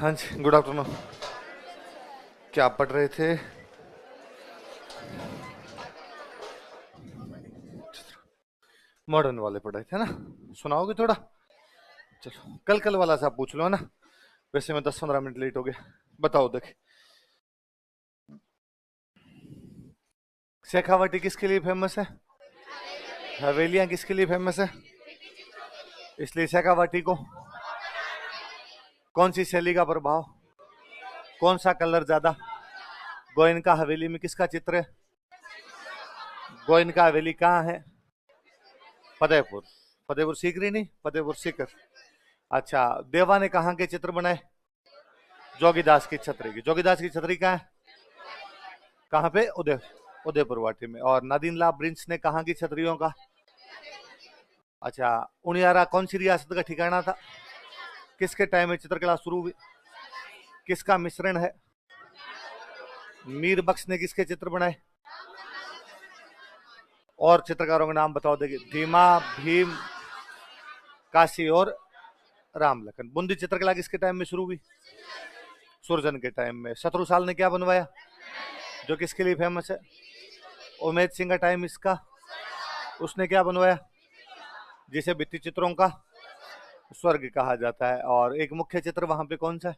हाँ जी, good afternoon. क्या पढ़ रहे थे? मॉडर्न वाले पढ़ रहे थे ना? सुनाओगे थोड़ा? चलो, कल कल वाला सा पूछ लो, है ना? वैसे मैं 10-15 मिनट लेट हो गया। बताओ देख। शेखावाटी किसके लिए फेमस है? हवेलियां किसके लिए फेमस है? इसलिए शेखावाटी को। कौन सी शैली का प्रभाव? कौन सा कलर ज्यादा? गोयनका हवेली में किसका चित्र है? गोयनका हवेली कहाँ है? फतेहपुर। फतेहपुर सीकरी नहीं, फतेहपुर सीकर। अच्छा, देवा ने कहाँ के चित्र बनाए? जोगीदास की छतरी की। जोगीदास की छतरी कहाँ है? कहाँ पे? उदयपुर वाटी में। और नादिन प्रिंस ने कहाँ की छतरियों का? अच्छा, उनियारा कौन सी रियासत का ठिकाना था? किसके टाइम में चित्रकला शुरू हुई? किसका मिश्रण है? मीर बख्श ने किसके चित्र बनाए? और चित्रकारों के नाम बताओ देखिए। धीमा, भीम, काशी और राम लखन। बूंदी चित्रकला किसके टाइम में शुरू हुई? सुरजन के टाइम में। शत्रुसाल ने क्या बनवाया, जो किसके लिए फेमस है? उमेद सिंह का टाइम इसका। उसने क्या बनवाया, जिसे भित्ति चित्रों का स्वर्ग कहा जाता है? और एक मुख्य चित्र वहां पे कौन सा है?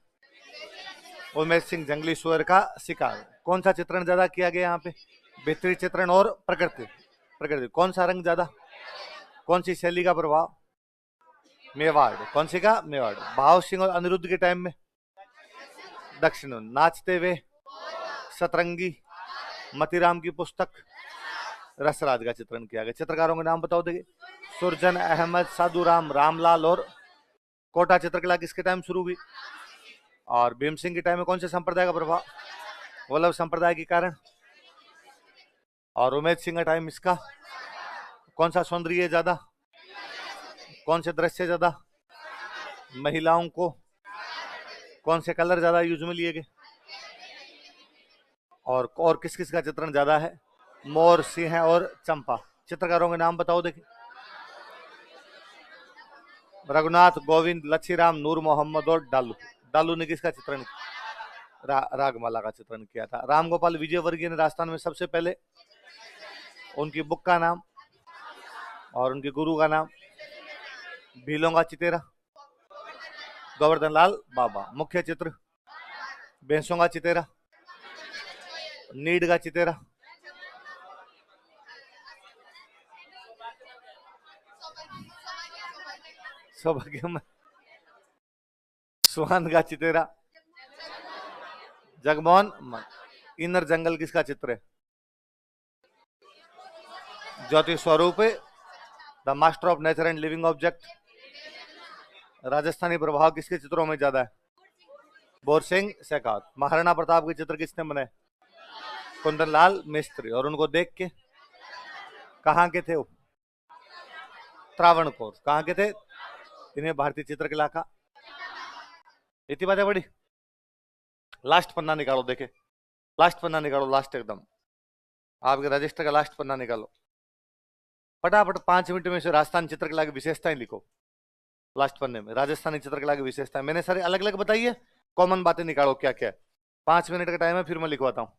उमेद सिंह जंगली सुअर का शिकार। कौन सा चित्रण ज्यादा किया गया यहाँ पे? भित्ति चित्रण और प्रकृति। प्रकृति। कौन सा रंग ज्यादा? कौन सी शैली का प्रभाव? मेवाड़। कौन सी का? मेवाड़। भाव सिंह और अनिरुद्ध के टाइम में? दक्षिण। नाचते हुए, सतरंगी, मतीराम की पुस्तक, रसराज का चित्रण किया गया। चित्रकारों के नाम बताओ देखिए। सुरजन, अहमद, साधुराम, रामलाल और कोटा चित्रकला किसके टाइम शुरू हुई? और भीम सिंह के टाइम में कौन से संप्रदाय का प्रभाव? वल्लभ संप्रदाय के कारण। और उमेद सिंह का टाइम इसका। कौन सा सौंदर्य ज्यादा? कौन से दृश्य ज्यादा? महिलाओं को। कौन से कलर ज्यादा यूज में लिए गए? और किस किस का चित्रण ज्यादा है? मोर, सिंह और चंपा। चित्रकारों के नाम बताओ देखिए। रघुनाथ, गोविंद, लच्छीराम, नूर मोहम्मद और डालू। डालू ने किसका चित्रण रागमाला का चित्रण किया था। राम गोपाल विजयवर्गीय ने राजस्थान में सबसे पहले, उनकी बुक का नाम और उनके गुरु का नाम? भीलों का चितेरा, गोवर्धन लाल बाबा। मुख्य चित्र? भैंसों का चितेरा, नीड का चितेरा, सौभाग्य, सुहान का चितेरा, जगमोहन। इनर जंगल किसका चित्र है? ज्योति स्वरूप, the master of nature and living object. Rajasthani प्रभाव किसके चित्रों में ज्यादा है? बोर सिंह शेखावत। महाराणा प्रताप के चित्र किसने बनाए? कुंदन लाल मिस्त्री। और उनको देख के कहाँ के थे वो? त्रावणकोर। कहाँ के थे? इन्हें भारतीय चित्रकला का। इतनी बातें बड़ी। लास्ट पन्ना निकालो देखे। लास्ट पन्ना निकालो, लास्ट एकदम। आपके रजिस्टर का लास्ट पन्ना निकालो फटाफट। 5 मिनट में से राजस्थान चित्रकला की विशेषताएं लिखो। लास्ट पन्ने में राजस्थानी चित्रकला की विशेषताएं मैंने सारी अलग अलग बताई है। कॉमन बातें निकालो क्या क्या है। 5 मिनट का टाइम है, फिर मैं लिखवाता हूँ।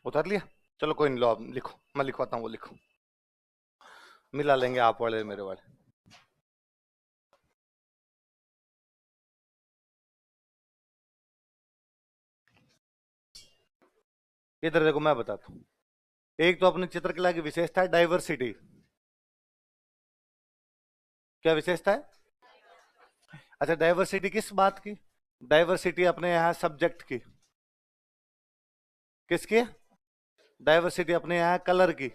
उतार लिया? चलो कोई नहीं, लो आप लिखो, मैं लिखवाता हूँ, वो लिखो, मिला लेंगे आप वाले मेरे वाले। इधर देखो, मैं बताता हूँ। एक तो अपनी चित्रकला की विशेषता है डाइवर्सिटी। क्या विशेषता है? अच्छा, डाइवर्सिटी किस बात की? डाइवर्सिटी अपने यहाँ सब्जेक्ट की। किसकी? डाइवर्सिटी अपने यहाँ कलर की।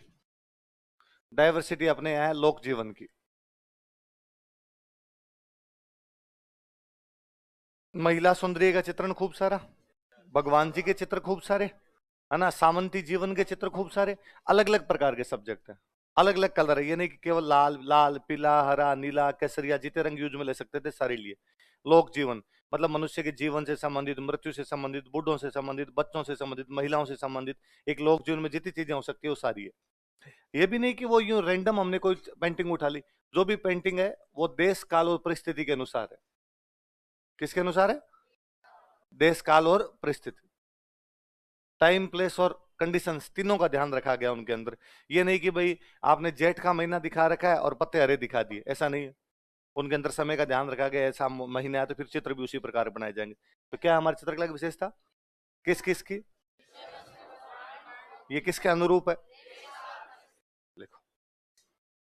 डाइवर्सिटी अपने यहाँ लोक जीवन की। महिला सौंदर्य का चित्रण खूब सारा, भगवान जी के चित्र खूब सारे, है ना, सामंती जीवन के चित्र खूब सारे। अलग अलग प्रकार के सब्जेक्ट हैं, अलग अलग कलर है, ये नहीं कि केवल लाल, लाल पीला हरा नीला केसरिया, जितने रंग यूज में ले सकते थे सारे लिए। लोक जीवन मतलब मनुष्य के जीवन से संबंधित, मृत्यु से संबंधित, बूढ़ों से संबंधित, बच्चों से संबंधित, महिलाओं से संबंधित। एक लोक जीवन में जितनी चीजें हो सकती है वो सारी है। ये भी नहीं कि वो यूं रैंडम हमने कोई पेंटिंग उठा ली। जो भी पेंटिंग है वो देश काल और परिस्थिति के अनुसार है। किसके अनुसार है? देश काल और परिस्थिति, टाइम प्लेस और कंडीशंस, तीनों का ध्यान रखा गया उनके अंदर। ये नहीं कि भाई आपने जेठ का महीना दिखा रखा है और पत्ते हरे दिखा दिए, ऐसा नहीं है। उनके अंदर समय का ध्यान रखा गया, ऐसा महीने आए तो फिर चित्र भी उसी प्रकार बनाए जाएंगे। तो क्या है हमारी चित्रकला की विशेषता? किस किस की? ये किसके अनुरूप है? लिखो,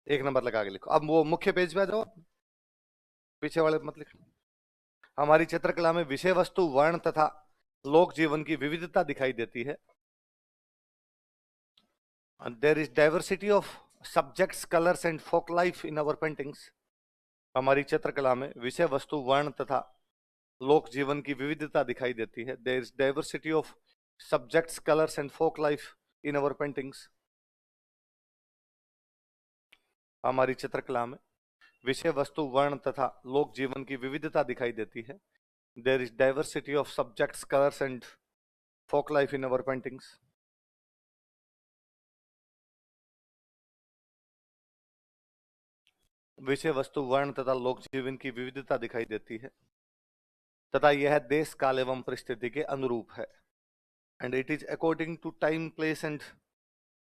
एक नंबर लगा के लिखो। अब वो मुख्य पेज पे आ जाओ, पीछे वाले मत लिखो। हमारी चित्रकला में विषय वस्तु वर्ण तथा लोक जीवन की विविधता दिखाई देती है। There is diversity of subjects, colours and folk life in our paintings. हमारी चित्रकला में विषय वस्तु वर्ण तथा लोक जीवन की विविधता दिखाई देती है। There is diversity of subjects, colours and folk life in our paintings. हमारी चित्रकला में विषय वस्तु वर्ण तथा लोक जीवन की विविधता दिखाई देती है। There is diversity of subjects, colours and folk life in our paintings. विषय वस्तु वर्ण तथा लोक जीवन की विविधता दिखाई देती है तथा यह देश काल एवं परिस्थिति के अनुरूप है। And it is according to time place and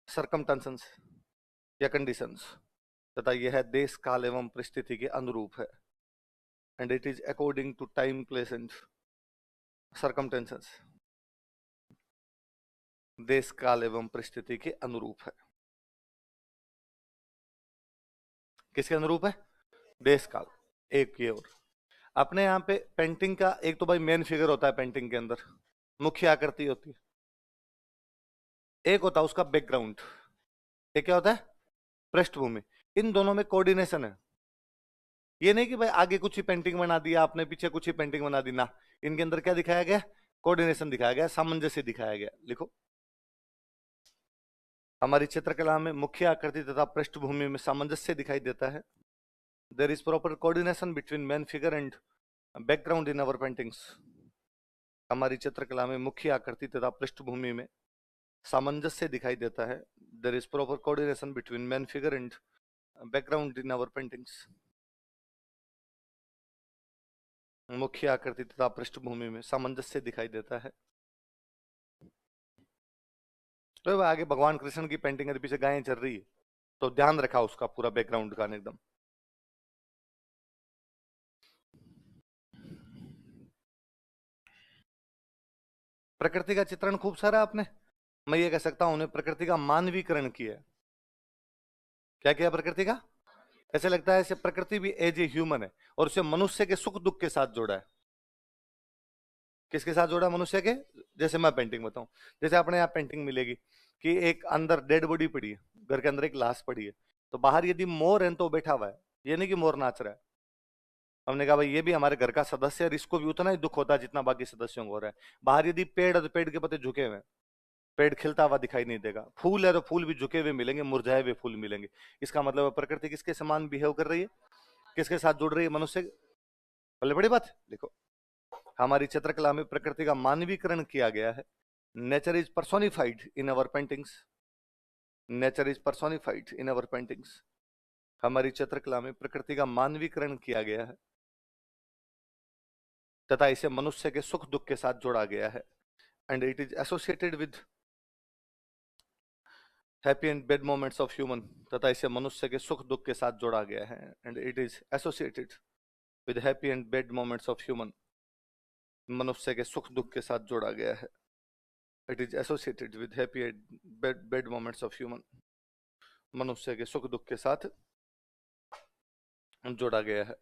circumstances या कंडीशंस। तथा यह देश काल एवं परिस्थिति के अनुरूप है। And it is according to time place and circumstances. देश काल एवं परिस्थिति के अनुरूप है। किसके अनुरूप है? देश काल। एक ये और अपने यहाँ पे पेंटिंग का एक तो भाई मेन फिगर होता है पेंटिंग के अंदर, मुख्य आकृति होती है। एक होता है उसका बैकग्राउंड। ये क्या होता है? पृष्ठभूमि। इन दोनों में कोऑर्डिनेशन है। ये नहीं कि भाई आगे कुछ ही पेंटिंग बना दिया आपने, पीछे कुछ ही पेंटिंग बना दी ना। इनके अंदर क्या दिखाया गया? कोऑर्डिनेशन दिखाया गया, सामंजस्य दिखाया गया। लिखो, हमारी चित्रकला में मुख्य आकृति तथा पृष्ठभूमि में सामंजस्य दिखाई देता है। There is proper coordination between main figure and background in our paintings. हमारी चित्रकला में मुख्य आकृति तथा पृष्ठभूमि में सामंजस्य दिखाई देता है। There is proper coordination between main figure and background in our paintings. मुख्य आकृति तथा पृष्ठभूमि में सामंजस्य दिखाई देता है। तो आगे भगवान कृष्ण की पेंटिंग है, पीछे गायें चल रही है, तो ध्यान रखा उसका पूरा बैकग्राउंड का एकदम। प्रकृति का चित्रण खूब सारा आपने, मैं ये कह सकता हूं, उन्हें प्रकृति का मानवीकरण किया। क्या किया प्रकृति का? ऐसे लगता है ऐसे प्रकृति भी एज ए ह्यूमन है और उसे मनुष्य के सुख दुख के साथ जोड़ा है। किसके साथ जोड़ा? मनुष्य के। जैसे मैं पेंटिंग बताऊं, जैसे अपने यहाँ पेंटिंग मिलेगी कि एक अंदर डेड बॉडी पड़ी है, घर के अंदर एक लाश पड़ी है, तो बाहर यदि मोर है तो बैठा हुआ है, ये नहीं कि मोर नाच रहा है। हमने कहा भाई ये भी हमारे घर का सदस्य है और इसको भी उतना ही दुख होता है जितना बाकी सदस्यों को हो रहा है। बाहर यदि पेड़ है तो पेड़ के पत्ते झुके हुए हैं, पेड़ खिलता हुआ दिखाई नहीं देगा। फूल है तो फूल भी झुके हुए मिलेंगे, मुरझाए हुए फूल मिलेंगे। इसका मतलब प्रकृति किसके समान बिहेव कर रही है? किसके साथ जुड़ रही है? मनुष्य। पहले बड़ी बात देखो, हमारी चित्रकला में प्रकृति का मानवीकरण किया गया है। Nature is personified in our paintings. Nature is personified in our paintings. हमारी चित्रकला में प्रकृति का मानवीकरण किया गया है तथा इसे मनुष्य के सुख दुख के साथ जोड़ा गया है। And it is associated with happy and bad moments of human, तथा इसे मनुष्य के सुख दुख के साथ जोड़ा गया है, and it is associated with happy and bad moments of human, मनुष्य के सुख दुख के साथ जोड़ा गया है। It is associated with happy and bad moments of human, मनुष्य के सुख दुख के साथ जोड़ा गया है।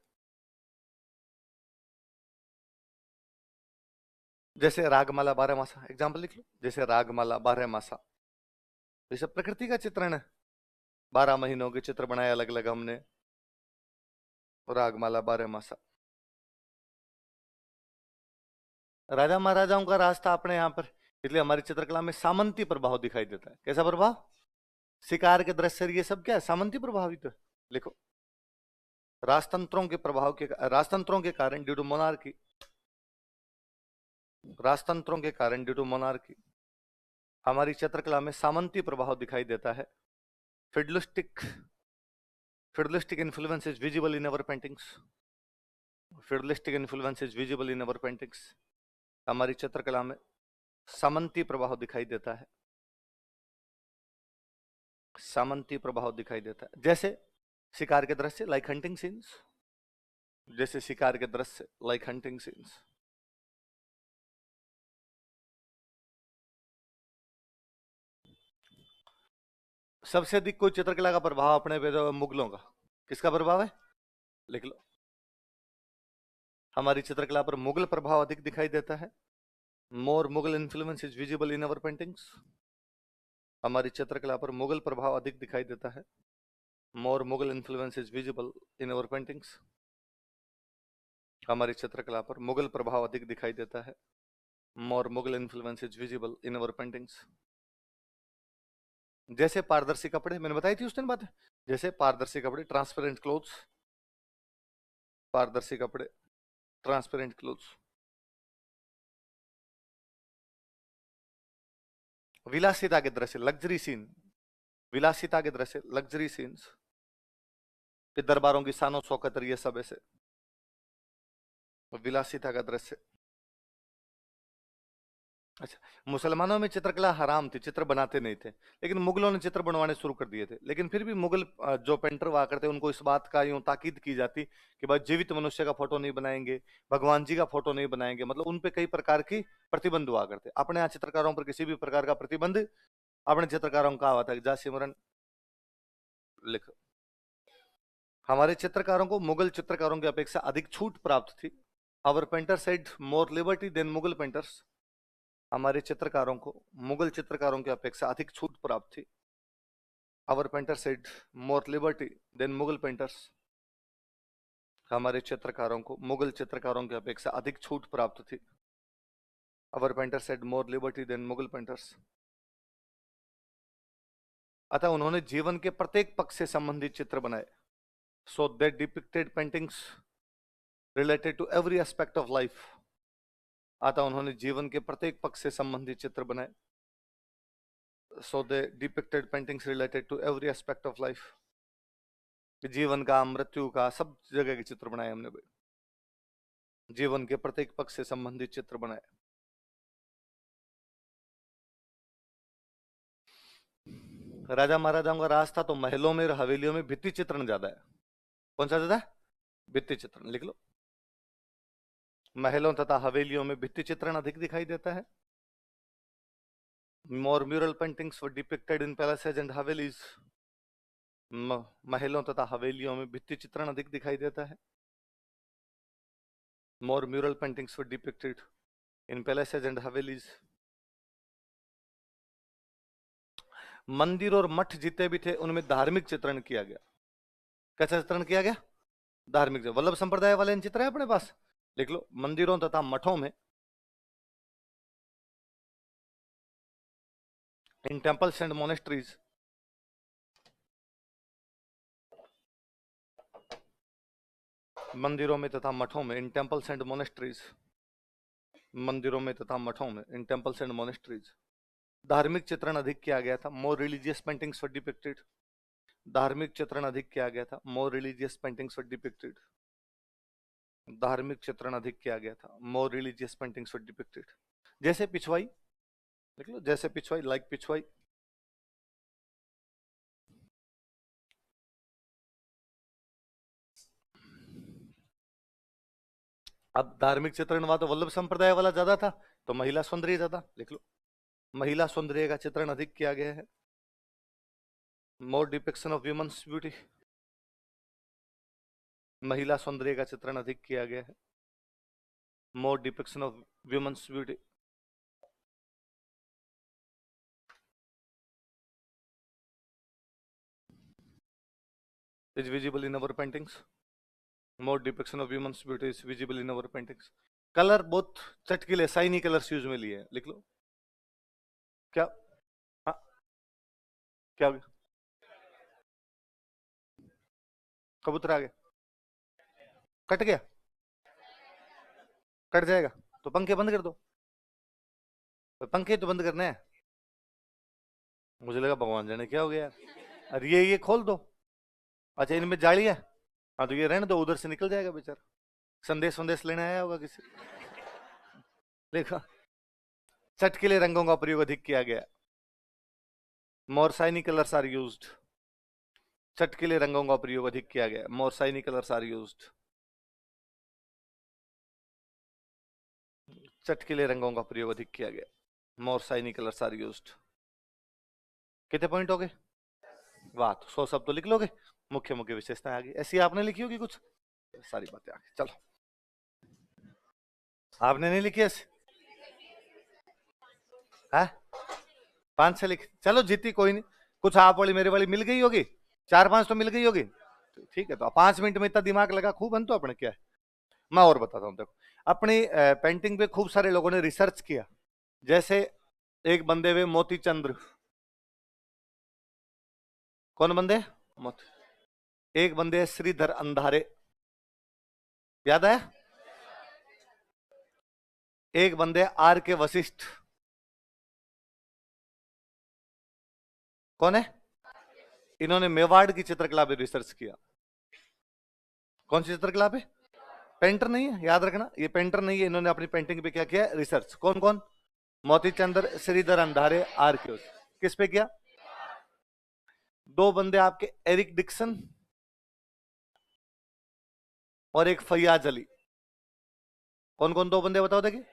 जैसे रागमाला 12 मासा, एग्जाम्पल लिख लो, जैसे रागमाला 12 मासा, ये सब प्रकृति का चित्रण है। 12 महीनों के चित्र बनाए अलग अलग हमने, रागमाला 12 मासा। राजा महाराजाओं का राज था अपने यहाँ पर, इसलिए हमारी चित्रकला में सामंती प्रभाव दिखाई देता है। कैसा प्रभाव? शिकार के दृश्य, ये सब क्या है? सामंती प्रभावित है। लिखो, राजतंत्रों के प्रभाव के, राजतंत्रों के कारण, ड्यू टू मोनार्की, राजतंत्रों के कारण ड्यू टू मोनार्की हमारी चित्रकला में सामंती प्रभाव दिखाई देता है। फिडलिस्टिक influence is visible in our paintings. फिडलिस्टिक influence is visible in our paintings. हमारी चित्रकला में सामंती प्रभाव दिखाई देता है, सामंती प्रभाव दिखाई देता है। जैसे शिकार के दृश्य, लाइक हंटिंग सीन्स, जैसे शिकार के दृश्य, लाइक हंटिंग सीन्स। सबसे अधिक कोई चित्रकला का प्रभाव अपने पे तो मुगलों का, किसका प्रभाव है? लिख लो, हमारी चित्रकला पर मुगल प्रभाव अधिक दिखाई देता है। More Mughal influence is visible in our paintings, हमारी चित्रकला पर मुगल प्रभाव अधिक दिखाई देता है। More Mughal influence is visible in our paintings, हमारी चित्रकला पर मुगल प्रभाव अधिक दिखाई देता है। More Mughal influence is visible in our paintings. जैसे पारदर्शी कपड़े, मैंने बताई थी उस दिन बात है, जैसे पारदर्शी कपड़े, ट्रांसपेरेंट क्लोथ्स, पारदर्शी कपड़े, ट्रांसपेरेंट क्लोथ्स। विलासिता के दृश्य, लग्जरी सीन, विलासिता के दृश्य, लग्जरी सीन्स, दरबारों की शानो शौकत, ये सब ऐसे विलासिता का दृश्य। अच्छा, मुसलमानों में चित्रकला हराम थी, चित्र बनाते नहीं थे, लेकिन मुगलों ने चित्र बनवाने शुरू कर दिए थे। लेकिन फिर भी मुगल जो पेंटर हुआ करते, उनको इस बात का यूं ताकीद की जाती कि भाई जीवित मनुष्य का फोटो नहीं बनाएंगे, भगवान जी का फोटो नहीं बनाएंगे, मतलब उन पे कई प्रकार की प्रतिबंध हुआ करते। अपने यहाँ चित्रकारों पर किसी भी प्रकार का प्रतिबंध अपने चित्रकारों का हुआ था। जा सिमरन लिख, हमारे चित्रकारों को मुगल चित्रकारों की अपेक्षा अधिक छूट प्राप्त थी। Our painters had more liberty than Mughal painters, हमारे चित्रकारों को मुगल चित्रकारों की अपेक्षा अधिक छूट प्राप्त थी। Our painters had more liberty than Mughal painters, हमारे चित्रकारों को मुगल चित्रकारों की अपेक्षा अधिक छूट प्राप्त थी। Our painters had more liberty than Mughal painters. अतः उन्होंने जीवन के प्रत्येक पक्ष से संबंधित चित्र बनाए। So they depicted paintings related to every aspect of life, अतः उन्होंने जीवन के प्रत्येक पक्ष से संबंधित चित्र बनाए। So they depicted paintings related to every aspect of life, जीवन का, मृत्यु का, सब जगह के चित्र बनाए हमने भाई, जीवन के प्रत्येक पक्ष से संबंधित चित्र बनाए। राजा महाराजाओं का राज था, तो महलों में और हवेलियों में भित्ति चित्रण ज्यादा है। कौन सा ज्यादा है? भित्ति चित्रण। लिख लो, महलों तथा हवेलियों में भित्ति चित्रण अधिक दिखाई देता है। More mural paintings were depicted in palaces and havelis, महलों तथा हवेलियों में भित्ति चित्रण अधिक दिखाई देता है। More mural paintings were depicted in palaces and havelis. मंदिर और मठ जितने भी थे उनमें धार्मिक चित्रण किया गया। कैसा चित्रण किया गया? धार्मिक। वल्लभ संप्रदाय वाले चित्र है अपने पास, लिख लो, मंदिरों तथा मठों में, इन टेम्पल्स एंड मोनेस्ट्रीज, मंदिरों में तथा मठों में, इन टेम्पल्स एंड मोनेस्ट्रीज, मंदिरों में तथा मठों में, इन टेम्पल्स एंड मोनेस्ट्रीज, धार्मिक चित्रण अधिक किया गया था। मोर रिलीजियस पेंटिंग्स वर डिपिक्टेड, धार्मिक चित्रण अधिक किया गया था। मोर रिलीजियस पेंटिंग्स वर डिपिक्टेड, धार्मिक चित्रण अधिक किया गया था। मोर रिलीजियस पेंटिंग्स वर डिपिक्टेड। जैसे पिछवाई, लिख लो, जैसे पिछवाई, लाइक पिछवाई, अब धार्मिक चित्रण वहां तो वल्लभ संप्रदाय वाला ज्यादा था, तो महिला सौंदर्य ज्यादा, लिख लो। महिला सौंदर्य का चित्रण अधिक किया गया है। More depiction of women's beauty, महिला सौंदर्य का चित्रण अधिक किया गया है। More depiction of women's beauty. Is visible in our paintings. More depiction of women's beauty is visible in our paintings. Colour बहुत चटकीले साइनी कलर्स यूज में लिए हैं, लिख लो। क्या? हाँ, क्या हो गया? कबूतर आ गया? कट गया? कट जाएगा तो पंखे बंद कर दो। तो पंखे तो बंद करने हैं। मुझे लगा भगवान जाने क्या हो गया। अरे ये खोल दो। अच्छा, इनमें जाली है। हाँ तो ये रहने दो, उधर से निकल जाएगा बेचारा। संदेश संदेश लेने आया होगा किसी। देखो, चटकीले रंगों का प्रयोग अधिक किया गया। मोर शाइनी कलर्स आर यूज्ड। चटकीले रंगों का प्रयोग अधिक किया गया। मोर शाइनी कलर्स आर यूज्ड। चटकीले रंगों का प्रयोग अधिक किया गया। मोर शाइनी कलर्स आर यूज्ड। कितने पॉइंट हो गए? वाह, तो 100 शब्द तो लिख लोगे। मुख्य मुख्य विशेषताएं आ गई, ऐसी आपने लिखी होगी कुछ सारी बातें आ गई। चलो, आपने नहीं लिखी ऐसे? है? 5 6 लिख, चलो जीती कोई नहीं। कुछ आप वाली मेरे वाली मिल गई होगी, 4 5 तो मिल गई होगी। ठीक है, तो 5 मिनट में इतना दिमाग लगा खूब है तो अपने क्या है। मैं और बताता हूँ, देखो। अपनी पेंटिंग पे खूब सारे लोगों ने रिसर्च किया। जैसे एक बंदे हुए मोती चंद्र। कौन बंदे? मोती। एक बंदे श्रीधर अंधारे, याद है? एक बंदे आर के वशिष्ठ। कौन है? इन्होंने मेवाड़ की चित्रकला पे रिसर्च किया। कौन सी चित्रकला पे? पेंटर नहीं है, याद रखना, ये पेंटर नहीं है। इन्होंने अपनी पेंटिंग पे क्या किया? रिसर्च। कौन कौन? मोती चंद्र, श्रीधर अंधारे, आर के वशिष्ठ। किस पे किया? दो बंदे आपके एरिक डिक्सन और एक फैयाज अली। कौन कौन दो बंदे बताओ देखिए?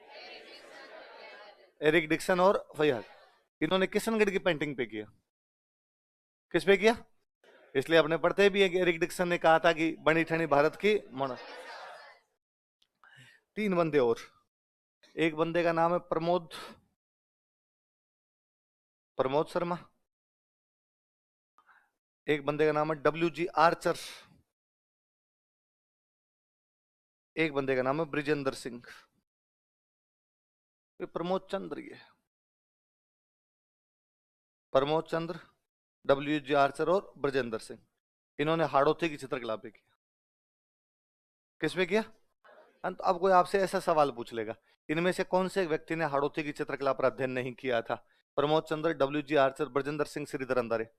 एरिक डिक्सन और फैयाज। इन्होंने किशनगढ़ की पेंटिंग पे किया। किस पे किया? इसलिए अपने पढ़ते भी है कि एरिक डिक्सन ने कहा था कि बनी ठनी भारत की मोना। 3 बंदे और। एक बंदे का नाम है प्रमोद, प्रमोद शर्मा। एक बंदे का नाम है WG आर्चर। एक बंदे का नाम है ब्रिजेंद्र सिंह। ये प्रमोद चंद्र, ये प्रमोद चंद्र, WG आर्चर और ब्रजेंद्र सिंह। इन्होंने हाड़ौती की चित्रकला पे किया। किस पे किया? अब कोई आपसे ऐसा सवाल पूछ लेगा, इनमें से कौन से व्यक्ति ने हाड़ौती की चित्रकला पर अध्ययन नहीं किया था? प्रमोद चंद्र, WG आर्चर, ब्रजेंद्र सिंह, श्रीधर अंधारे।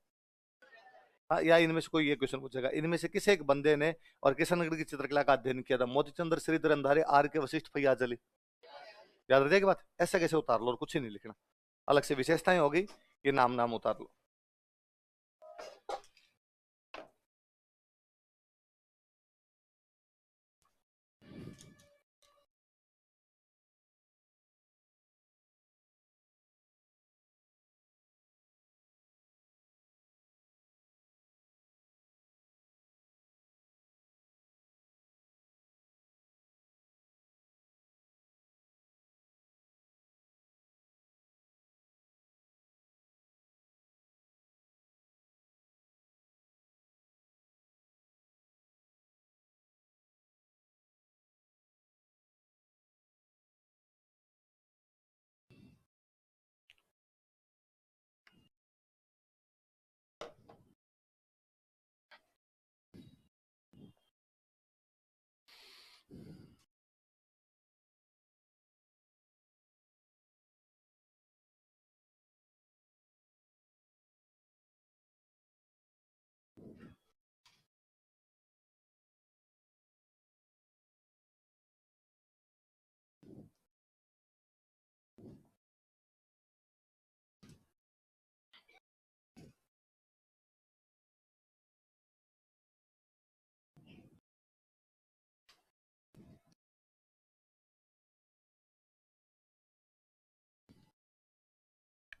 हाँ, या इनमें से कोई ये क्वेश्चन पूछेगा, इनमें से किस एक बंदे ने और किशनगढ़ की चित्रकला का अध्ययन किया था? मोती चंद्र, श्रीधर अंधारे, आर के वशिष्ठ, फैयाज अली। याद रखेगी बात, ऐसा कैसे उतार लो और कुछ ही नहीं लिखना। अलग से विशेषताएं होगी, ये नाम नाम उतार लो।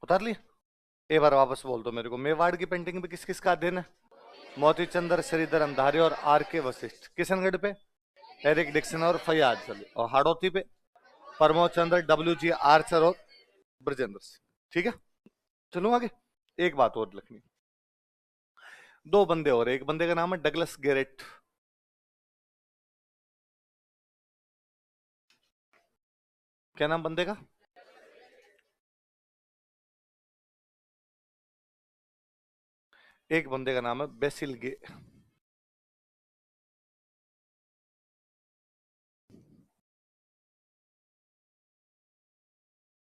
उतार लिया? एक बार वापस बोल दो मेरे को, मेवाड़ की पेंटिंग में किस किस का अध्ययन है? मोती चंद्र, श्रीधर अंधारी और आर के वशिष्ठ। किशनगढ़ पे एरिक डिक्सन और फैयाज अली। और हाड़ौती पे प्रमोद चंद्र, डब्ल्यू जी आर्चर और ब्रजेंद्र सिंह। ठीक है, चलो आगे। एक बात और लिखनी, दो बंदे और, एक बंदे का नाम है डगलस गेरेट। क्या नाम बंदे का? एक बंदे का नाम है बेसिल गे।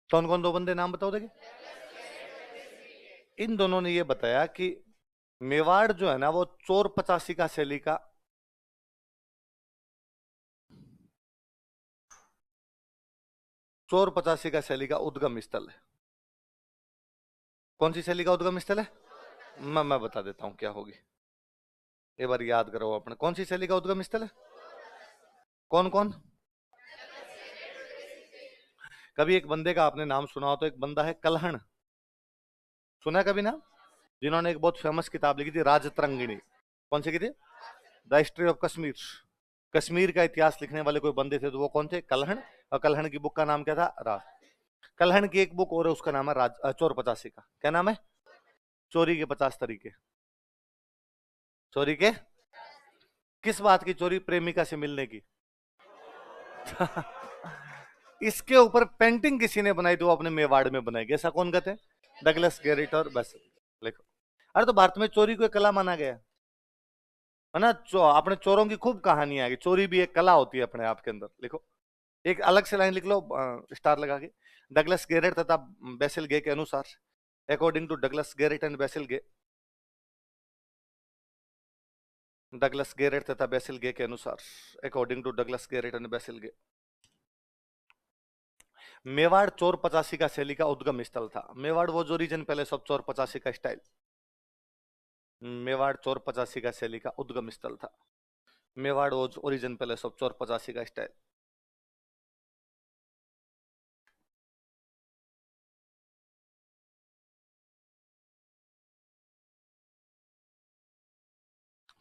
कौन कौन दो बंदे नाम बताओ देखिए। इन दोनों ने ये बताया कि मेवाड़ जो है ना वो चोर 85 का शैली का, चोर 85 का शैली का उद्गम स्थल है। कौन सी शैली का उद्गम स्थल है? मैं बता देता हूं क्या होगी, एक बार याद करो अपने। कौन सी शैली का उद्गम स्थल है? कौन कौन? कभी एक बंदे का आपने नाम सुना हो तो, एक बंदा है कल्हण, सुना है कभी नाम? जिन्होंने एक बहुत फेमस किताब लिखी थी राजतरंगिणी। कौन सी की थी? The history of Kashmir. Kashmir का इतिहास लिखने वाले कोई बंदे थे तो वो कौन थे? कल्हण। और कल्हण की बुक का नाम क्या था? राज। कल्हण की एक बुक और है, उसका नाम है चोर 85 का। क्या नाम है? चोरी के 50 तरीके। चोरी के? किस बात की चोरी? प्रेमिका से मिलने की। इसके ऊपर पेंटिंग किसी ने बनाई तो वो अपने मेवाड़ में बनाई। ऐसा कौन कहते हैं? डगलस गैरिट और बस। लिखो। अरे तो भारत में चोरी को एक कला माना गया है ना। अपने चोरों की खूब कहानियां है, चोरी भी एक कला होती है अपने आप के अंदर। लिखो, एक अलग से लाइन लिख लो स्टार लगा के। डगलस गैरेट तथा बेसिल गे के अनुसार, according to Douglas Garrett and Basil Gray, Douglas Garrett तथा बेसिल गे के अनुसार, according to Douglas Garrett and Basil Gray, Mewar चोर 85 का शैली का उद्गम स्थल था। Mewar was origin palace of चोर 85 का स्टाइल। मेवाड़ चोर 85 का शैली का उद्गम स्थल था। Mewar was origin palace of चोर 85 का स्टाइल।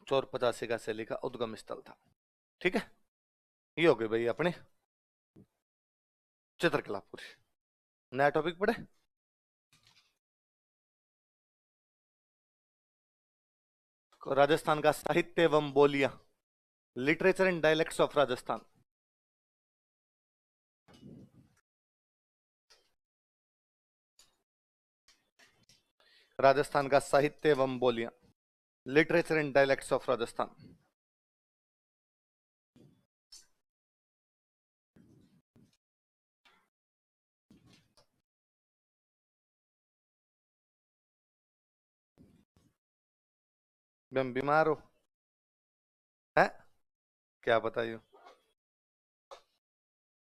चोर 85 का शैली का उद्गम स्थल था। ठीक है, ये हो गई भाई अपने चित्रकला पूरी। नया टॉपिक पढ़े? राजस्थान का साहित्य एवं बोलियां, literature and dialects of Rajasthan. Rajasthan का साहित्य एवं बोलियां, literature and dialects of Rajasthan. मैं बीमार हो है? क्या बताइए,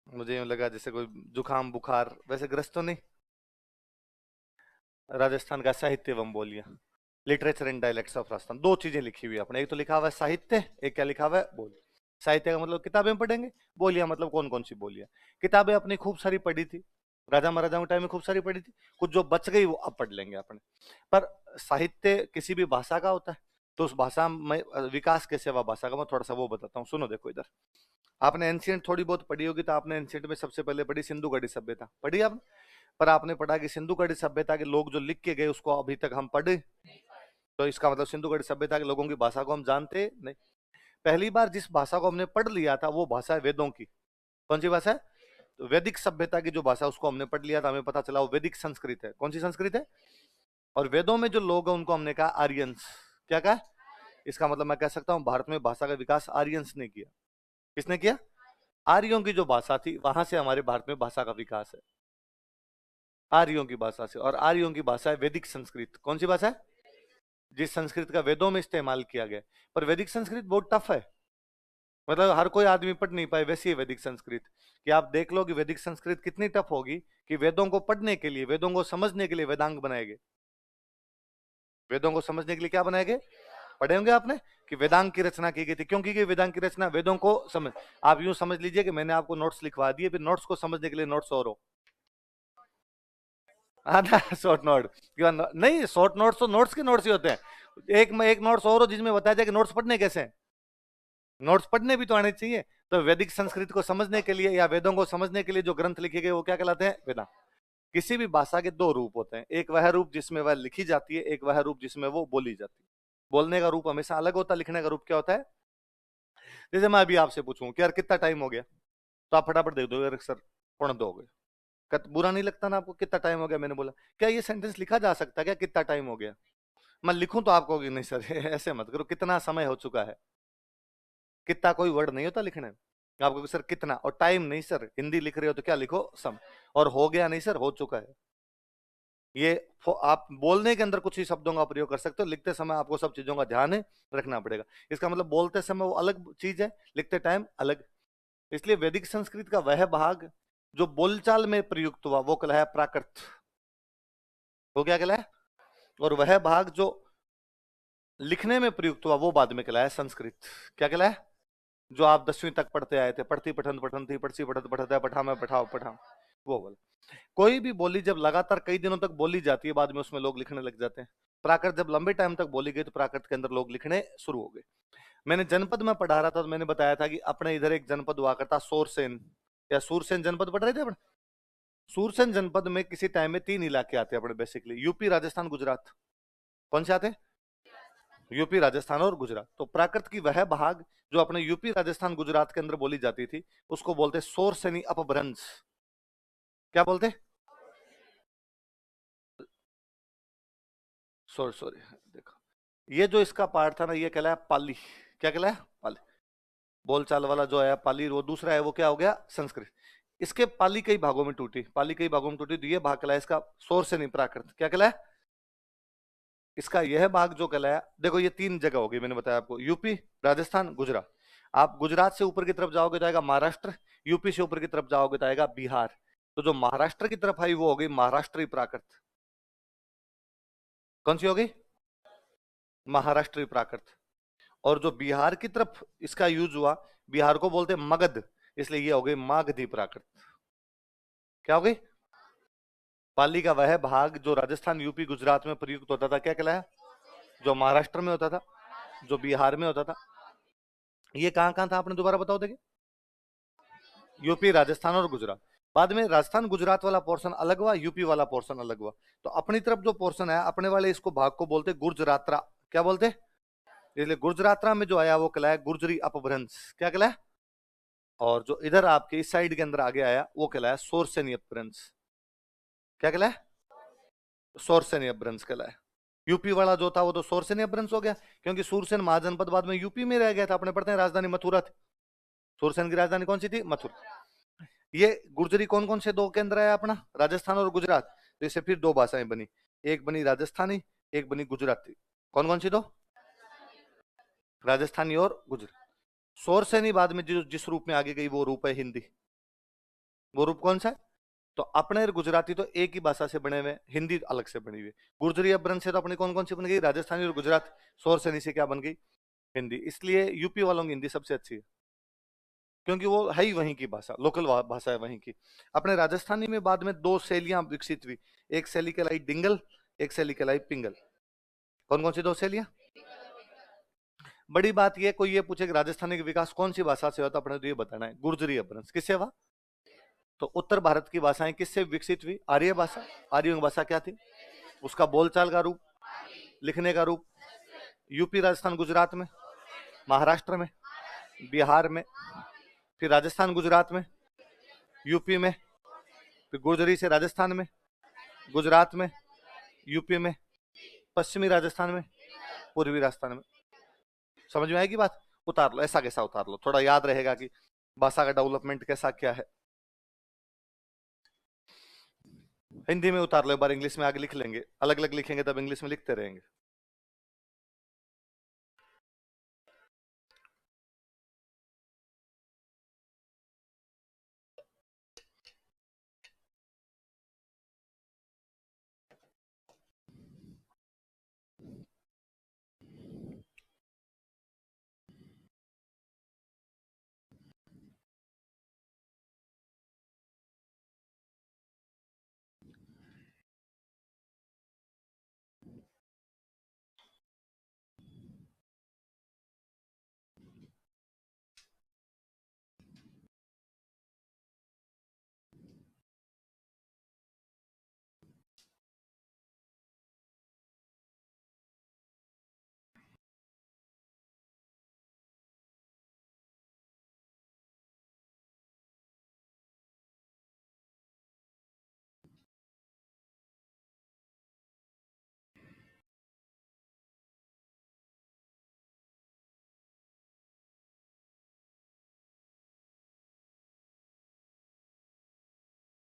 मुझे यूं लगा जैसे कोई जुकाम बुखार, वैसे ग्रस्त तो नहीं। राजस्थान का साहित्य एवं बोलियां, literature and dialects of Rajasthan. दो चीजें लिखी हुई है अपने, एक तो लिखा हुआ है साहित्य, एक क्या लिखा हुआ है? बोल। साहित्य का मतलब किताबें पढ़ेंगे, बोलियां मतलब कौन कौन सी बोलियां। किताबें अपनी खूब सारी पढ़ी थी, राजा महाराजाओं के टाइम में खूब सारी पढ़ी थी, कुछ जो बच गई वो अब पढ़ लेंगे अपने। पर साहित्य किसी भी भाषा का होता है, तो उस भाषा में विकास कैसे हुआ भाषा का, मैं थोड़ा सा वो बताता हूँ। सुनो देखो इधर, आपने एंशियंट थोड़ी बहुत पढ़ी होगी, तो आपने एंशियंट में सबसे पहले पढ़ी सिंधु घड़ी सभ्यता, पढ़ी आपने? पर आपने पढ़ा कि सिंधु घड़ी सभ्यता के लोग जो लिख के गए उसको अभी तक हम पढ़े, तो इसका मतलब सिंधु घड़ी सभ्यता के लोगों की भाषा को हम जानते नहीं। पहली बार जिस भाषा को हमने पढ़ लिया था वो भाषा है वेदों की। कौन सी भाषा है? तो वैदिक सभ्यता की जो भाषा उसको हमने पढ़ लिया था, हमें पता चला वो वैदिक संस्कृत है। कौन सी संस्कृत है? और वेदों में जो लोग हैं उनको हमने कहा आर्यंस। क्या कहा? इसका मतलब मैं कह सकता हूं भारत में भाषा का विकास आर्यंस ने किया। किसने किया? आर्यों की जो भाषा थी वहां से हमारे भारत में भाषा का विकास है, आर्यों की भाषा से। और आर्यों की भाषा है वैदिक संस्कृत। कौन सी भाषा है? जिस संस्कृत का वेदों में इस्तेमाल किया गया। पर वैदिक संस्कृत बहुत टफ है, मतलब हर कोई आदमी पढ़ नहीं पाए, वैसी है वैदिक संस्कृत। कि आप देख लो कि वैदिक संस्कृत कितनी टफ होगी कि वेदों को पढ़ने के लिए, वेदों को समझने के लिए वेदांग बनाए गए। वेदों को समझने के लिए क्या बनाए गए? पढ़े होंगे आपने कि वेदांग की रचना की गई थी। क्यों की गई वेदांग की रचना? वेदों को समझ। आप यूं समझ लीजिए कि मैंने आपको नोट्स लिखवा दिए, फिर नोट्स को समझने के लिए नोट्स और हो। हाँ ना, शॉर्ट नोट। नहीं, शॉर्ट नोट्स तो नोट्स के नोट्स ही होते हैं। एक में एक नोट्स और हो जिसमें बताया जाए कि नोट्स पढ़ने कैसे हैं। नोट्स पढ़ने भी तो आने चाहिए। तो वैदिक संस्कृत को समझने के लिए या वेदों को समझने के लिए जो ग्रंथ लिखे गए वो क्या कहलाते हैं? वेदा। किसी भी भाषा के दो रूप होते हैं, एक वह रूप जिसमें वह लिखी जाती है, एक वह रूप जिसमें वो बोली जाती है। बोलने का रूप हमेशा अलग होता है, लिखने का रूप क्या होता है? जैसे मैं अभी आपसे पूछूं कि यार कितना टाइम हो गया, तो आप फटाफट दे दो यार सर 1:45 हो गए। बुरा नहीं लगता ना आपको? कितना टाइम हो गया मैंने बोला। क्या ये सेंटेंस लिखा जा सकता है क्या, कितना टाइम हो गया? मैं लिखूं तो आप कहोगे नहीं सर ऐसे मत करो, कितना समय हो चुका है। कितना कोई वर्ड नहीं होता लिखने में। आप कहोगे सर कितना, और टाइम नहीं सर, हिंदी लिख रहे हो तो क्या लिखो, सम। और हो गया नहीं सर, हो चुका है। ये आप बोलने के अंदर कुछ ही शब्दों का प्रयोग कर सकते हो, लिखते समय आपको सब चीजों का ध्यान रखना पड़ेगा। इसका मतलब बोलते समय वो अलग चीज है, लिखते टाइम अलग। इसलिए वैदिक संस्कृत का वह भाग जो बोलचाल में प्रयुक्त हुआ वो कहलाया प्राकृत। वो क्या कहलाया? और वह भाग जो लिखने में प्रयुक्त हुआ वो बाद में कहलाया संस्कृत। क्या कहलाया? जो आप 10वीं तक पढ़ते आए थे, पढ़ती पठन पठन थी, पढ़ती पढ़त पढ़त है, पठा में पठाओ पठाओ, वो बोल। कोई भी बोली जब लगातार कई दिनों तक बोली जाती है, बाद में उसमें लोग लिखने लग जाते हैं। प्राकृत जब लंबे टाइम तक बोली गई तो प्राकृत के अंदर लोग लिखने शुरू हो गए। मैंने जनपद में पढ़ा रहा था तो मैंने बताया था कि अपने इधर एक जनपद हुआ करता सोरसेन, या सूरसेन जनपद पढ़ रहे थे अपने? सूरसेन जनपद में किसी टाइम में 3 इलाके आते हैं अपने, बेसिकली यूपी, राजस्थान, गुजरात। कौन से आते हैं? यूपी, राजस्थान और गुजरात। तो प्राकृत की वह भाग जो अपने यूपी, राजस्थान, गुजरात के अंदर बोली जाती थी उसको बोलते सोरसेनी अपभ्रंश। क्या बोलते? सॉरी सॉरी, देखो, ये जो इसका पार्ट था ना ये कहलाया पाली। क्या कहलाया? पाली। बोलचाल वाला जो है पाली, वो दूसरा है, वो क्या हो गया? संस्कृत। इसके पाली कई भागों में टूटी, पाली कई भागों में टूटी, तो ये भाग कहलाया इसका सोर से नहीं प्राकृत। क्या कहलाया? इसका यह भाग जो कहलाया, देखो ये 3 जगह होगी, मैंने बताया आपको, यूपी, राजस्थान, गुजरात। आप गुजरात से ऊपर की तरफ जाओगे तो आएगा महाराष्ट्र, यूपी से ऊपर की तरफ जाओगे तो आएगा बिहार। तो जो महाराष्ट्र की तरफ आई वो हो गई महाराष्ट्री प्राकृत। कौन सी हो गई? महाराष्ट्री प्राकृत। और जो बिहार की तरफ इसका यूज हुआ, बिहार को बोलते मगध, इसलिए ये हो गई मागधी प्राकृत। क्या हो गई? पाली का वह भाग जो राजस्थान, यूपी, गुजरात में प्रयुक्त होता था क्या कहलाया? जो महाराष्ट्र में होता था, जो बिहार में होता था। ये कहां कहां था आपने दोबारा बताओ देखिए? यूपी, राजस्थान और गुजरात। बाद में राजस्थान गुजरात वाला पोर्शन अलग हुआ, यूपी वाला पोर्शन अलग हुआ। तो अपनी तरफ जो पोर्शन है अपने वाले, इसको भाग को बोलते गुर्जरात्रा। क्या बोलते? इसलिए गुर्जरात्रा में जो आया वो कहलाया गुर्जरी अपभ्रंश। क्या कहलाया? और जो इधर आपके इस साइड के अंदर आगे आया वो कहलाया सोरसेनी अपभ्रंश। क्या कहलाया? सोरसेनी अपभ्रंश कहलाया। यूपी वाला जो था वो तो सोरसेनी अपभ्रंश हो गया, क्योंकि सूरसेन महाजनपद बाद में यूपी में रह गया था। अपने पढ़ते हैं राजधानी मथुरा थी। सूरसेन की राजधानी कौन सी थी? मथुरा। ये गुर्जरी कौन कौन से दो के अंदर आया अपना? राजस्थान और गुजरात। तो इससे फिर 2 भाषाएं बनी, एक बनी राजस्थानी, एक बनी गुजराती। कौन कौन सी दो? राजस्थानी और गुजराती। सोरसेनी बाद में जो जिस रूप में आगे गई वो रूप है हिंदी। वो रूप कौन सा है? तो अपने और गुजराती तो एक ही भाषा से बने हुए हैं, हिंदी अलग से बनी हुई है। गुर्जरी अपभ्रंश से तो अपनी कौन कौन सी बन गई? राजस्थानी और गुजरात। सोरसेनी से क्या बन गई? हिंदी। इसलिए यूपी वालों की हिंदी सबसे अच्छी है, क्योंकि वो है ही वहीं की भाषा, लोकल भाषा है वहीं की। अपने राजस्थानी में बाद में 2 शैलियां विकसित हुई। एक शैली कहलाई डिंगल, एक शैली कहलाई पिंगल। कौन कौन सी 2 शैलियां? बड़ी बात ये, कोई ये पूछे कि राजस्थानी का विकास कौन सी भाषा से हुआ, तो अपने तो ये बताना है गुर्जरी अपभ्रंश। किससे हुआ? तो उत्तर भारत की भाषाएं किससे विकसित हुई? आर्य भाषा। आर्यों की भाषा क्या थी? उसका बोलचाल का रूप, लिखने का रूप, यूपी, राजस्थान, गुजरात में, महाराष्ट्र में, बिहार में, फिर राजस्थान गुजरात में, यूपी में, फिर गुर्जरी से राजस्थान में, गुजरात में, यूपी में, पश्चिमी राजस्थान में, पूर्वी राजस्थान में। समझ में आएगी बात? उतार लो, ऐसा कैसा उतार लो, थोड़ा याद रहेगा कि भाषा का डेवलपमेंट कैसा क्या है। हिंदी में उतार लो एक बार, इंग्लिश में आगे लिख लेंगे, अलग अलग लिखेंगे तब इंग्लिश में लिखते रहेंगे।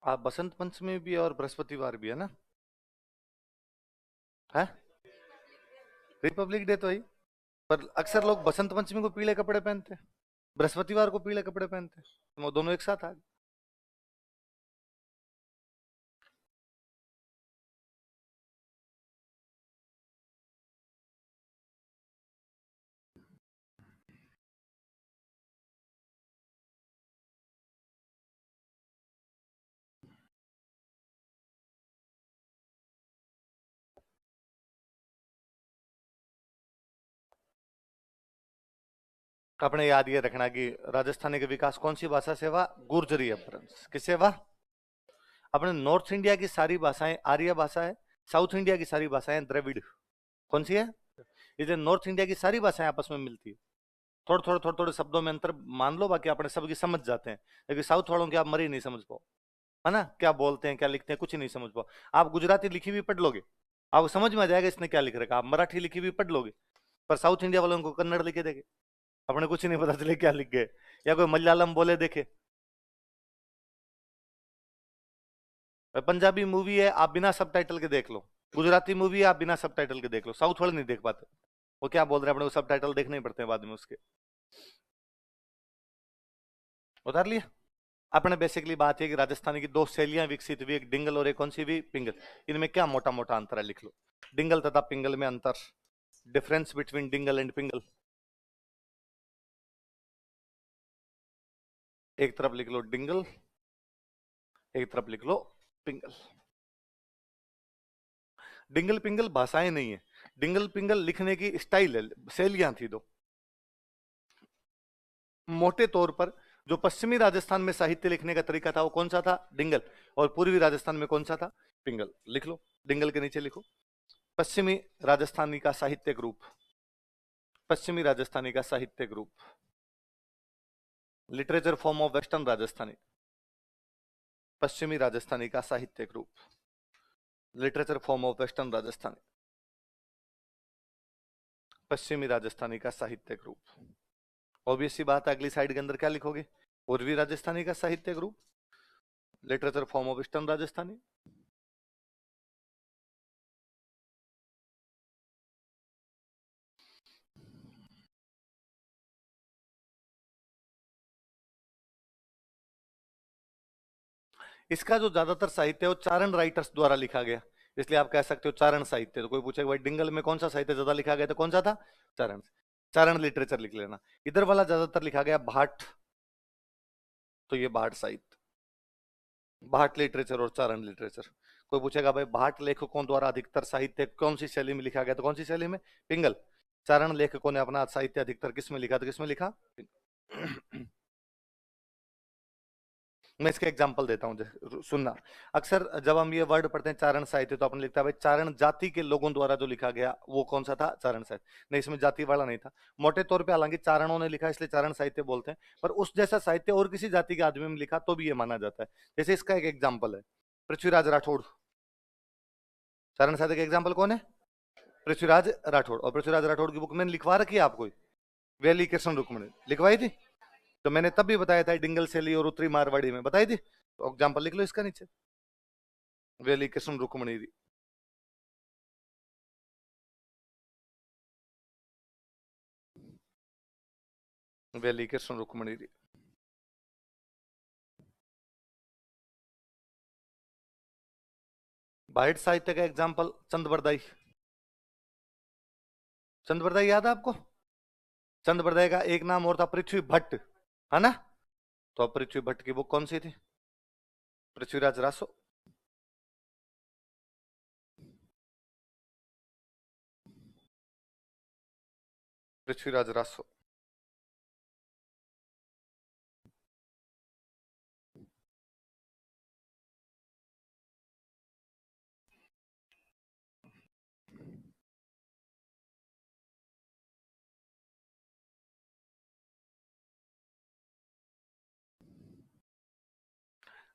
आप बसंत पंचमी भी है और बृहस्पतिवार भी है ना? है रिपब्लिक डे तो ही, पर अक्सर लोग बसंत पंचमी को पीले कपड़े पहनते हैं, बृहस्पतिवार को पीले कपड़े पहनते हैं, तो वो दोनों एक साथ आ गए। अपने याद ये रखना कि राजस्थानी के विकास कौन सी भाषा से हुआ? गुर्जरी अपभ्रंश। किससे हुआ? अपने नॉर्थ इंडिया की सारी भाषाएं आर्य भाषा है, साउथ इंडिया की सारी भाषाएं द्रविड़। कौन सी है? इसलिए नॉर्थ इंडिया की सारी भाषाएं आपस में मिलती है। थोड़े शब्दों में अंतर मान लो, बाकी अपने सबकी समझ जाते हैं। लेकिन साउथ वालों की आप मरी नहीं समझ पाओ, है ना? क्या बोलते हैं क्या लिखते हैं कुछ नहीं समझ पाओ। आप गुजराती लिखी हुई पढ़ लोगे, आपको समझ में आ जाएगा इसने क्या लिख रखा। आप मराठी लिखी हुई पढ़ लोगे, पर साउथ इंडिया वालों को कन्नड़ लिखे देखे, अपने कुछ नहीं पता चले क्या लिख गए। या कोई मलयालम बोले देखे। पंजाबी मूवी है, आप बिना सबटाइटल के देख लो। गुजराती मूवी है, आप बिना सबटाइटल के देख लो। साउथ वाले नहीं देख पाते, वो क्या बोल रहे हैं अपने को सबटाइटल देखने ही पड़ते हैं बाद में उसके। उतार लिया। अपने बेसिकली बात है कि राजस्थानी की दो शैलियां विकसित हुई, एक डिंगल और एक कौन सी भी पिंगल। इनमें क्या मोटा मोटा अंतर है लिख लो। डिंगल तथा पिंगल में अंतर, डिफरेंस बिटवीन डिंगल एंड पिंगल। एक तरफ लिख लो डिंगल, एक तरफ लिख लो पिंगल। डिंगल पिंगल भाषाएं नहीं है, डिंगल पिंगल लिखने की स्टाइल है, शैलियां थी दो। मोटे तौर पर जो पश्चिमी राजस्थान में साहित्य लिखने का तरीका था वो कौन सा था? डिंगल। और पूर्वी राजस्थान में कौन सा था? पिंगल। लिख लो, डिंगल के नीचे लिखो पश्चिमी राजस्थानी का साहित्य ग्रुप, पश्चिमी राजस्थानी का साहित्य group, literature form of western Rajasthani, पश्चिमी राजस्थानी का साहित्य group, literature form of western Rajasthani, पश्चिमी राजस्थानी का साहित्य ग्रुप। ऑब्वियस सी बात है, अगली साइड के अंदर क्या लिखोगे? पूर्वी राजस्थानी का साहित्य group, literature form of eastern Rajasthani. इसका जो ज्यादातर साहित्य है वो चारण राइटर्स द्वारा लिखा गया, इसलिए आप कह सकते हो चारण साहित्य। तो कोई पूछेगा भाई डिंगल में कौन सा साहित्य ज्यादा लिखा गया, तो कौन सा था? चारण। चारण लिटरेचर लिख लेना। इधर वाला ज्यादातर लिखा गया भाट, तो ये भाट साहित्य, भाट लिटरेचर और चारण लिटरेचर। कोई पूछेगा भाई भाट लेखकों द्वारा अधिकतर साहित्य कौन सी शैली में लिखा गया, तो कौन सी शैली में? पिंगल। चारण लेखकों ने अपना साहित्य अधिकतर किस में लिखा, तो किस में लिखा? मैं इसका एग्जांपल देता हूँ, सुनना। अक्सर जब हम ये वर्ड पढ़ते हैं चारण साहित्य, तो अपन लिखता है भाई चारण जाति के लोगों द्वारा जो लिखा गया वो कौन सा था? चारण साहित्य। नहीं, इसमें जाति वाला नहीं था। मोटे तौर पे हालांकि चारणों ने लिखा इसलिए चारण साहित्य बोलते हैं, पर उस जैसा साहित्य और किसी जाति के आदमी ने लिखा तो भी ये माना जाता है। जैसे इसका एक एग्जाम्पल है पृथ्वीराज राठौड़। चारण साहित्य का एग्जाम्पल कौन है? पृथ्वीराज राठौड़। और पृथ्वीराज राठौड़ की बुक मैंने लिखवा रखी है आपको, वैली कृष्ण रुक्मणी लिखवाई थी। तो मैंने तब भी बताया था डिंगल शैली और उत्तरी मारवाड़ी में बताई थी, तो एग्जाम्पल लिख लो इसका नीचे, वैली कृष्ण रुक्मणी। वैली कृष्ण रुक्मणी। भाट साहित्य का एग्जाम्पल चंद बरदाई। चंद बरदाई याद है आपको? चंद बरदाई का एक नाम और था पृथ्वी भट्ट, है ना? तो अब पृथ्वी भट्ट की बुक कौन सी थी? पृथ्वीराज रासो। पृथ्वीराज रासो।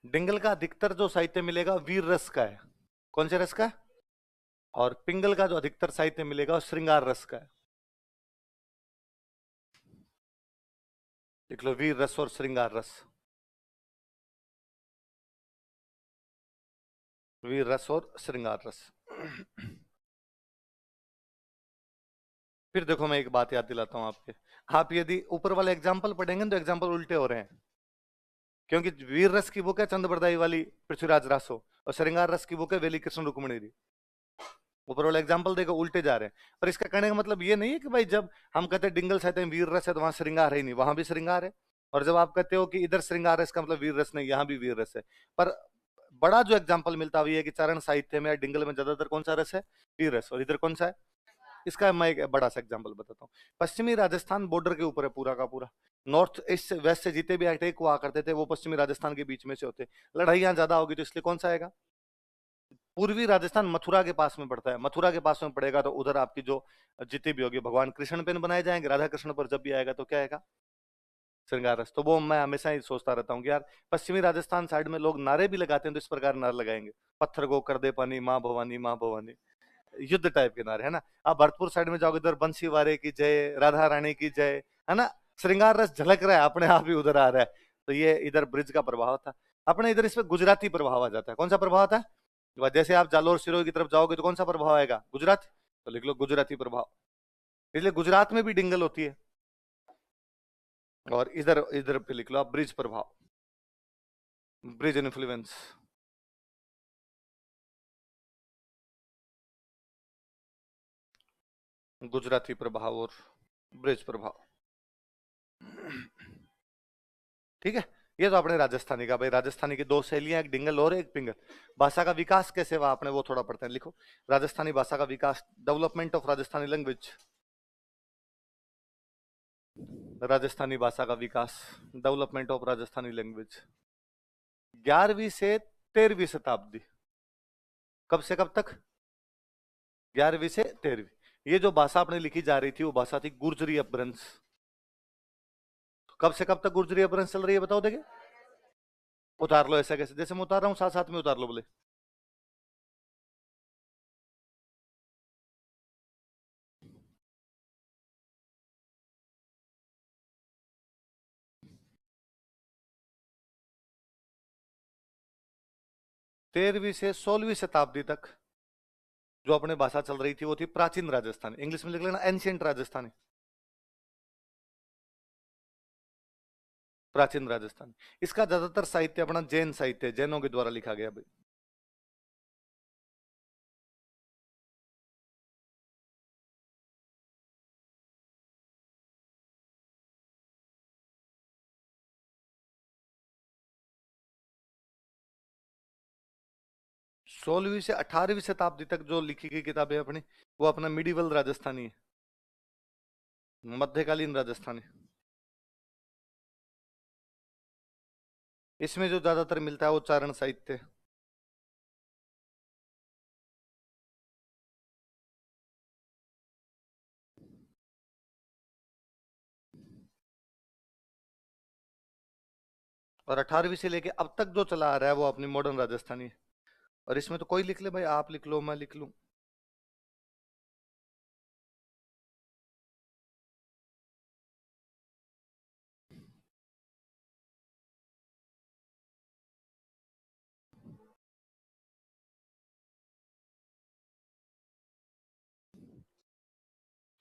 डिंगल का अधिकतर जो साहित्य मिलेगा वीर रस का है। कौन से रस का है? और पिंगल का जो अधिकतर साहित्य मिलेगा वो श्रृंगार रस का है। देख लो, वीर रस और श्रृंगार रस। वीर रस और श्रृंगार रस। फिर देखो मैं एक बात याद दिलाता हूं आपके, आप यदि ऊपर वाले एग्जाम्पल पढ़ेंगे ना, तो एग्जाम्पल उल्टे हो रहे हैं, क्योंकि वीर रस की बुक है चंद बरदाई वाली पृथ्वीराज रासो, और श्रृंगार रस की बुक है वेली कृष्ण रुक्मणी री। ऊपर वाला एग्जाम्पल देखो उल्टे जा रहे हैं। पर इसका कहने का मतलब ये नहीं है कि भाई जब हम कहते हैं डिंगल सहते हैं वीर रस है तो वहां श्रृंगार है ही नहीं, वहां भी श्रृंगार है। और जब आप कहते हो कि इधर श्रृंगार है, इसका मतलब वीर रस नहीं, यहाँ भी वीर रस है। पर बड़ा जो एग्जाम्पल मिलता हुआ है कि चरण साहित्य में या डिंगल में ज्यादातर कौन सा रस है, वीर रस, और इधर कौन सा है। इसका मैं एक बड़ा सा एग्जाम्पल बताता हूँ। पश्चिमी राजस्थान बॉर्डर के ऊपर है पूरा का पूरा। नॉर्थ ईस्ट से वेस्ट से जितने भी अटैक हुआ करते थे वो पश्चिमी राजस्थान के बीच में से होते। लड़ाइयां ज्यादा होगी तो इसलिए कौन सा आएगा, पूर्वी राजस्थान मथुरा के पास में पड़ता है। मथुरा के पास में पड़ेगा तो उधर आपकी जो जितनी भी होगी भगवान कृष्ण पेन बनाए जाएंगे, राधा कृष्ण पर जब भी आएगा तो क्या आएगा, श्रृंगार रस। तो वो मैं हमेशा ही सोचता रहता हूँ कि यार पश्चिमी राजस्थान साइड में लोग नारे भी लगाते हैं तो इस प्रकार नारे लगाएंगे, पत्थर को कर दे पानी माँ भवानी माँ भवानी, युद्ध टाइप के नारे है ना। आप भरतपुर साइड में जाओगे इधर बंसी वारे की जय, राधा रानी की जय, है ना। श्रृंगार रस झलक रहा है अपने आप ही उधर आ रहा है। तो ये इधर ब्रिज का प्रभाव था। अपने इधर इसमें गुजराती प्रभाव आ जाता है। कौन सा प्रभाव आता है, जैसे आप जालोर सिरोही की तरफ जाओगे तो कौन सा प्रभाव आएगा, गुजरात, तो लिख लो गुजराती प्रभाव। इसलिए गुजरात में भी डिंगल होती है। और इधर इधर पे लिख लो आप ब्रिज प्रभाव, ब्रिज इन्फ्लुएंस। गुजराती प्रभाव और ब्रिज प्रभाव, ठीक है। ये तो अपने राजस्थानी का, भाई राजस्थानी की दो शैलियां, एक डिंगल और एक पिंगल। भाषा का विकास कैसे हुआ आपने वो थोड़ा पढ़ते हैं, लिखो राजस्थानी भाषा का विकास, development of Rajasthani language. Rajasthani भाषा का विकास, डेवलपमेंट ऑफ राजस्थानी लैंग्वेज, 11वीं से 13वीं शताब्दी। कब से कब तक, 11वीं से 13वीं। ये जो भाषा अपने लिखी जा रही थी वो भाषा थी गुर्जरी अपभ्रंश। कब से कब तक गुर्जरी अपभ्रंश चल रही है बताओ देखे, उतार लो ऐसा कैसे, जैसे मैं उतार रहा हूँ साथ साथ में उतार लो बोले। 13वीं से 16वीं शताब्दी तक जो अपने भाषा चल रही थी वो थी प्राचीन राजस्थानी, इंग्लिश में लिख लेना एंशियंट राजस्थानी, प्राचीन राजस्थानी। इसका ज्यादातर साहित्य अपना जैन साहित्य, जैनों के द्वारा लिखा गया भाई। 16वीं से 18वीं शताब्दी तक जो लिखी गई किताबें अपनी, वो अपना मिडिवल राजस्थानी है, मध्यकालीन राजस्थानी। इसमें जो ज्यादातर मिलता है वो चारण साहित्य। और 18वीं से लेके अब तक जो चला आ रहा है वो अपनी मॉडर्न राजस्थानी है। और इसमें तो कोई लिख ले भाई, आप लिख लो मैं लिख लूं।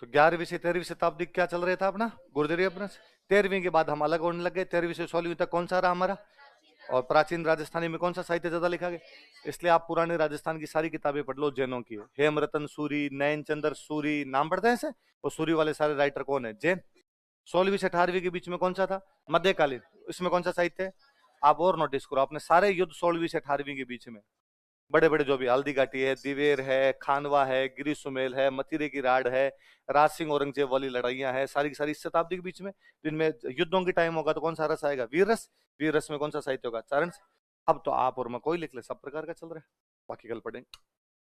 तो 11वीं से 13वीं शताब्दी क्या चल रहा था अपना, गुर्जरी अपना। 13वीं के बाद हम अलग होने लग गए, 13वीं से 16वीं तक कौन सा रहा हमारा, और प्राचीन राजस्थानी में कौन सा साहित्य ज्यादा लिखा गया। इसलिए आप पुराने राजस्थान की सारी किताबें पढ़ लो जैनों की, हेमरतन सूरी, नयन चंद्र सूरी, नाम पढ़ते हैं ऐसे। वो सूरी वाले सारे राइटर कौन है, जैन। 16वीं से 18वीं के बीच में कौन सा था, मध्यकालीन। इसमें कौन सा साहित्य है, आप और नोटिस करो, आपने सारे युद्ध 16वीं से 18वीं के बीच में, बड़े बड़े जो भी हल्दी घाटी है, दिवेर है, खानवा है, गिरी सुमेल है, मथिरे की राड है, राज सिंह औरंगजेब वाली लड़ाइयां है, सारी की सारी इस शताब्दी के बीच में। जिनमें युद्धों की टाइम होगा तो कौन सा रस आएगा, वीर रस। वीर रस में कौन सा साहित्य होगा, चारण। अब तो आप और मैं कोई लिख ले, सब प्रकार का चल रहा है। बाकी कल पढ़ेंगे।